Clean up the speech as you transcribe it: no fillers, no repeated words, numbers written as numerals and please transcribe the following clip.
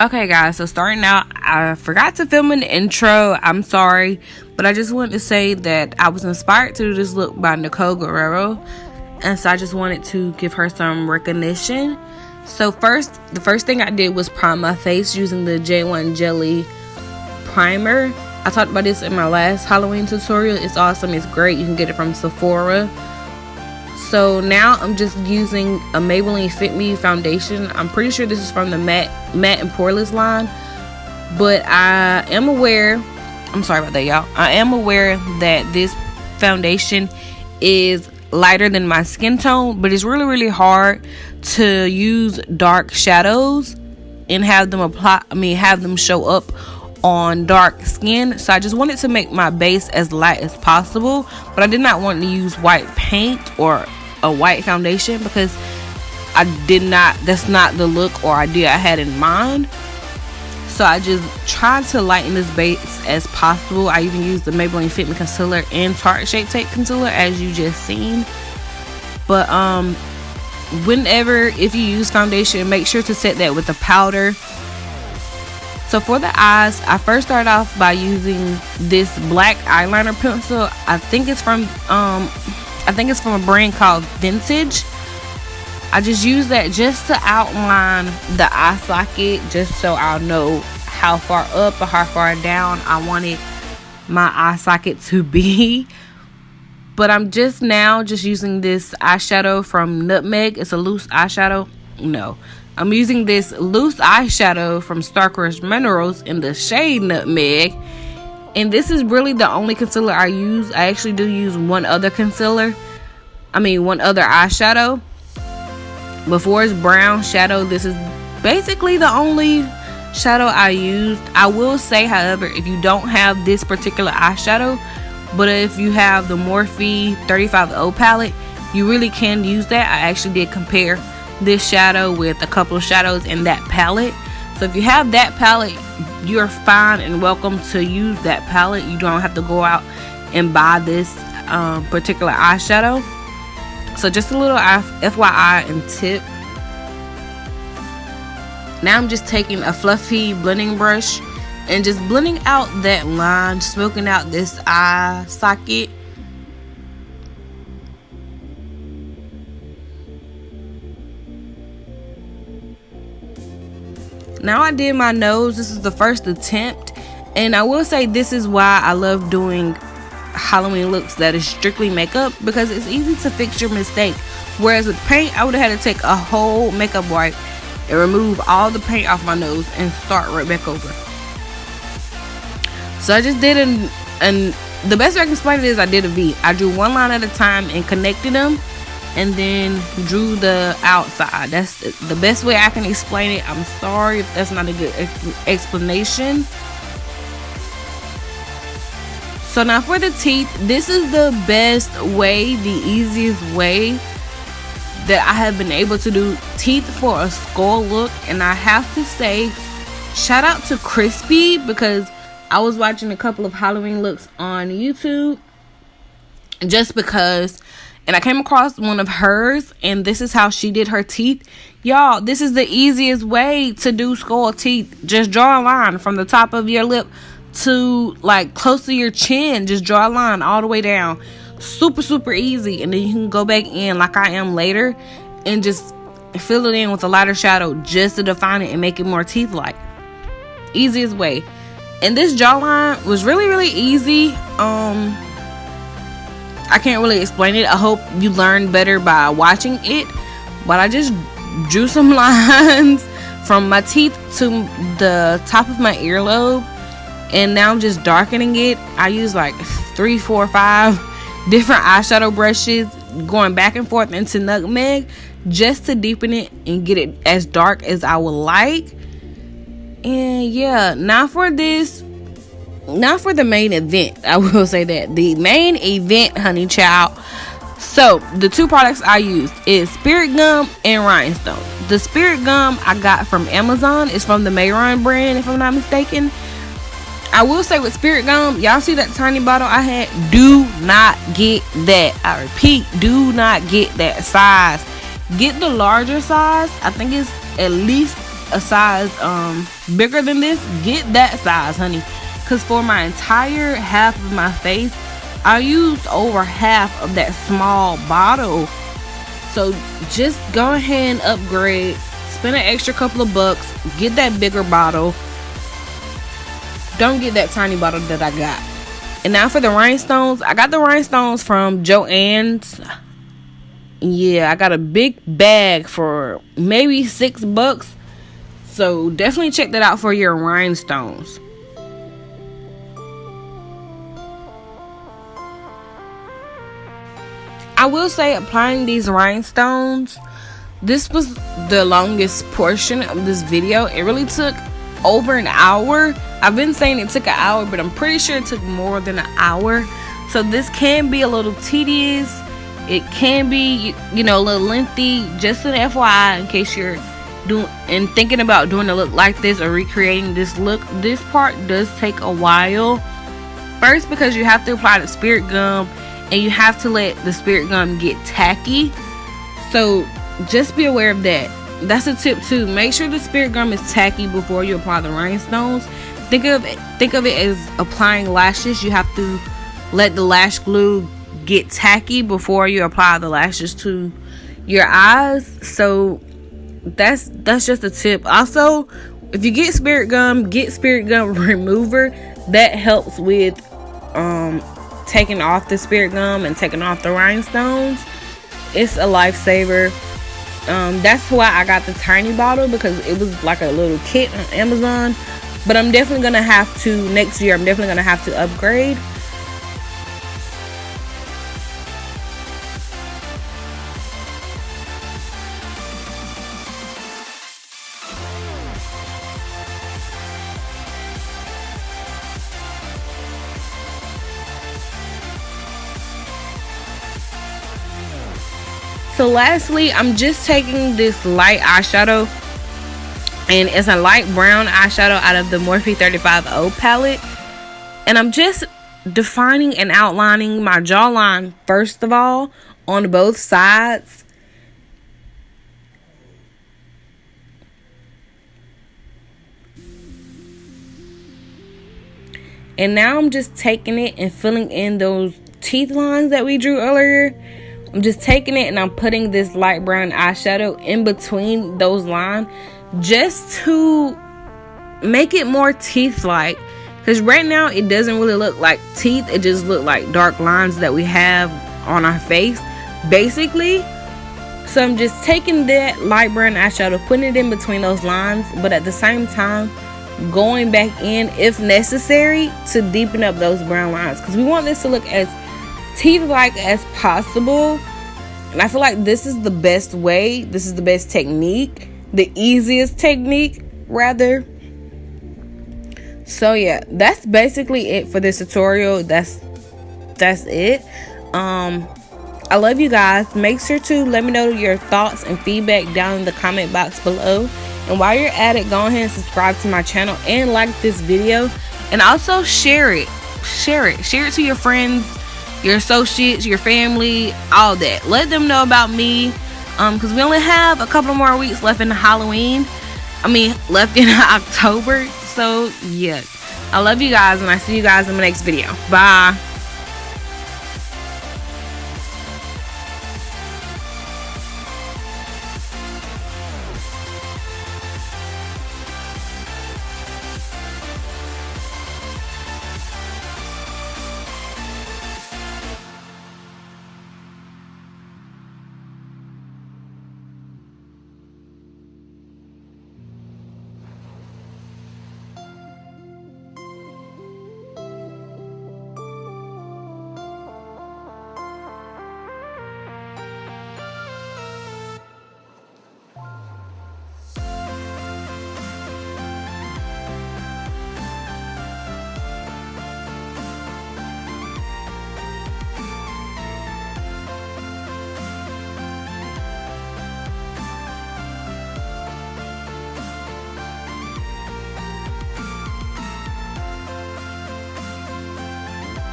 Okay, guys, so starting out, I forgot to film an intro. I'm sorry, but I just wanted to say that I was inspired to do this look by Nicole Guerrero, and so I just wanted to give her some recognition. So the first thing I did was prime my face using the J1 Jelly primer. I talked about this in my last Halloween tutorial. It's awesome. It's great. You can get it from Sephora. So now I'm just using a Maybelline Fit Me foundation. I'm pretty sure this is from the matte and poreless line, but I am aware, I'm sorry about that, y'all. I am aware that this foundation is lighter than my skin tone, but it's really hard to use dark shadows and have them show up on dark skin. So I just wanted to make my base as light as possible, but I did not want to use white paint or a white foundation because that's not the look or idea I had in mind. So I just tried to lighten this base as possible. I even used the Maybelline Fit Me concealer and Tarte Shape Tape concealer, as you just seen. But if you use foundation, make sure to set that with a powder. So for the eyes, I first started off by using this black eyeliner pencil. I think it's from a brand called Vintage. I just use that just to outline the eye socket, just so I'll know how far up or how far down I wanted my eye socket to be. But I'm just using this eyeshadow from Nutmeg. It's a loose eyeshadow. No, I'm using this loose eyeshadow from Starcrest Minerals in the shade Nutmeg. And this is really the only concealer I use. I actually do use one other eyeshadow. Before it's brown shadow, this is basically the only shadow I used. I will say, however, if you don't have this particular eyeshadow, but if you have the Morphe 35O palette, you really can use that. I actually did compare this shadow with a couple of shadows in that palette. So if you have that palette, you're fine and welcome to use that palette. You don't have to go out and buy this particular eyeshadow. So just a little FYI and tip. Now I'm just taking a fluffy blending brush and just blending out that line, smoking out this eye socket. Now I did my nose. This is the first attempt, and I will say this is why I love doing Halloween looks that is strictly makeup, because it's easy to fix your mistake. Whereas with paint, I would have had to take a whole makeup wipe and remove all the paint off my nose and start right back over. So I just did and the best way I can explain it is I did a V. I drew one line at a time and connected them, and then drew the outside. That's the best way I can explain it. I'm sorry if that's not a good explanation. So now for the teeth, this is the best way, the easiest way that I have been able to do teeth for a skull look. And I have to say, shout out to Crispy, because I was watching a couple of Halloween looks on YouTube just because, and I came across one of hers, and this is how she did her teeth. Y'all, this is the easiest way to do skull teeth. Just draw a line from the top of your lip to like close to your chin. Just draw a line all the way down. Super easy. And then you can go back in like I am later and just fill it in with a lighter shadow just to define it and make it more teeth-like. Easiest way. And this jawline was really easy. I can't really explain it. I hope you learn better by watching it. But I just drew some lines from my teeth to the top of my earlobe, and now I'm just darkening it. I use like 3, 4, 5 different eyeshadow brushes, going back and forth into Nutmeg just to deepen it and get it as dark as I would like. And yeah, now for the main event. I will say that the main event, honey child. So the two products I used is Spirit Gum and Rhinestone. The Spirit Gum I got from Amazon. It's from the Mayron brand, if I'm not mistaken. I will say with Spirit Gum, y'all see that tiny bottle I had? Do not get that. I repeat, do not get that size. Get the larger size. I think it's at least a size bigger than this, get that size, honey. Because for my entire half of my face, I used over half of that small bottle. So just go ahead and upgrade. Spend an extra couple of bucks. Get that bigger bottle. Don't get that tiny bottle that I got. And now for the rhinestones. I got the rhinestones from Joann's. Yeah, I got a big bag for maybe $6. So definitely check that out for your rhinestones. I will say, applying these rhinestones, this was the longest portion of this video. It really took over an hour. I've been saying it took an hour, but I'm pretty sure it took more than an hour. So this can be a little tedious. It can be, you know, a little lengthy. Just an FYI, in case you're doing and thinking about doing a look like this or recreating this look. This part does take a while. First, because you have to apply the spirit gum, and you have to let the spirit gum get tacky. So just be aware of that. That's a tip too. Make sure the spirit gum is tacky before you apply the rhinestones. Think of it as applying lashes. You have to let the lash glue get tacky before you apply the lashes to your eyes. So that's just a tip. Also, if you get spirit gum remover. That helps with taking off the spirit gum and taking off the rhinestones. It's a lifesaver. That's why I got the tiny bottle, because it was like a little kit on Amazon. But I'm definitely gonna have to, next year, I'm definitely gonna have to upgrade. So lastly, I'm just taking this light eyeshadow, and it's a light brown eyeshadow out of the Morphe 35O palette, and I'm just defining and outlining my jawline first of all on both sides. And now I'm just taking it and filling in those teeth lines that we drew earlier. I'm just taking it and I'm putting this light brown eyeshadow in between those lines, just to make it more teeth-like. Because right now it doesn't really look like teeth. It just looks like dark lines that we have on our face, basically. So I'm just taking that light brown eyeshadow, putting it in between those lines, but at the same time going back in if necessary to deepen up those brown lines, because we want this to look as teeth-like as possible. And I feel like this is the best way. This is the best technique, the easiest technique rather. So yeah, that's basically it for this tutorial. That's it. I love you guys. Make sure to let me know your thoughts and feedback down in the comment box below. And while you're at it, go ahead and subscribe to my channel and like this video, and also share it to your friends, your associates, your family, all that. Let them know about me, because we only have a couple more weeks left in Halloween. Left in October. So yeah, I love you guys, and I see you guys in my next video. Bye.